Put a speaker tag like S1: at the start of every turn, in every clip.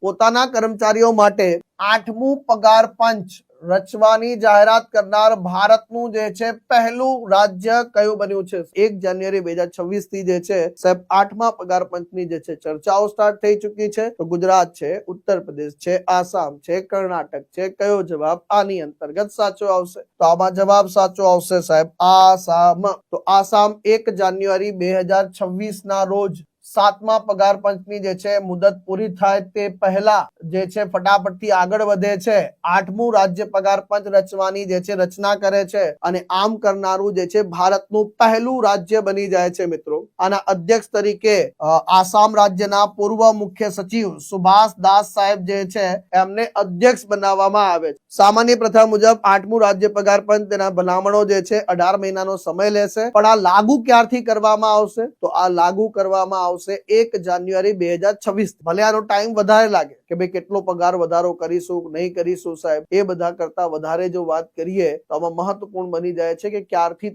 S1: પોતાના કર્મચારીઓ માટે 8મું પગાર પંચ રચવાની જાહેરાત કરનાર ભારતનું જે છે પહેલું રાજ્ય કયું બન્યું છે? 1 જાન્યુઆરી 2026 થી જે છે સાહેબ 8મા પગાર પંચની જે છે ચર્ચાઓ સ્ટાર્ટ થઈ ચૂકી છે. તો ગુજરાત છે, ઉત્તર પ્રદેશ છે, આસામ છે, કર્ણાટક છે. કયો જવાબ આની અંતર્ગત સાચો આવશે? તો આમાં જવાબ સાચો આવશે સાહેબ આસામ. તો આસામ 1 જાન્યુઆરી 2026 ના રોજ 7મા પગાર પંચની જે છે મુદત પૂરી થાય તે પહેલા જે છે ફટાફટથી આગળ વધે છે. 8મું રાજ્ય પગાર પંચ રચવાની જે છે રચના કરે છે અને આમ કરનારું જે છે ભારતનું પહેલું રાજ્ય બની જાય છે મિત્રો. આના અધ્યક્ષ તરીકે આસામ રાજ્યના પૂર્વ મુખ્ય સચિવ સુભાષ દાસ સાહેબ જે છે એમને અધ્યક્ષ બનાવવામાં આવે છે. સામાન્ય પ્રથા મુજબ 8મું રાજ્ય પગાર પંચ તેના ભલામણો જે છે 18 મહિનાનો સમય લેશે. પણ આ લાગુ ક્યારથી કરવામાં આવશે? તો આ લાગુ કરવામાં આવશે 1 જાન્યુઆરી 2026. ભલે આનો ટાઈમ વધારે લાગે કે ભાઈ કેટલો પગાર વધારો કરીશું નહીં કરીશું સાહેબ, એ બધા કરતા વધારે જો વાત કરીએ તો આમાં મહત્વપૂર્ણ બની જાય છે કે ક્યારથી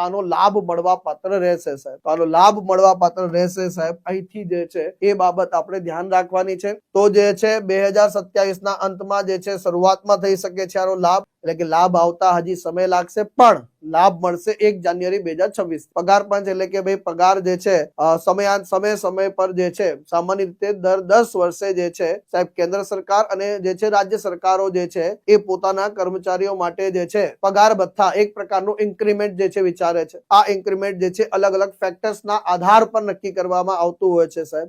S1: આનો લાભ મળવા પાત્ર રહેશે સાહેબ. તો આનો લાભ મળવા પાત્ર રહેશે સાહેબ અહીંથી જે છે એ બાબત આપણે ધ્યાન રાખવાની છે. તો જે છે 2027 ના અંતમાં જે છે શરૂઆતમાં થઈ શકે છે આનો લાભ, એટલે કે લાભ આવતા હજી સમય લાગશે પણ લાભ મળશે 1 જાન્યુઆરી 2026. પગાર પંચ એટલે કે ભાઈ પગાર જે છે સમય પર જે છે સામાન્ય રીતે દર 10 વર્ષે જે છે સાહેબ કેન્દ્ર સરકાર અને જે છે રાજ્ય સરકારો જે છે એ પોતાના કર્મચારીઓ માટે જે છે પગાર ભથ્થા એક પ્રકારનું ઇન્ક્રીમેન્ટ જે છે વિચારે છે. આ ઇન્ક્રીમેન્ટ જે છે અલગ અલગ ફેક્ટર્સના આધાર પર નક્કી કરવામાં આવતું હોય છે સાહેબ.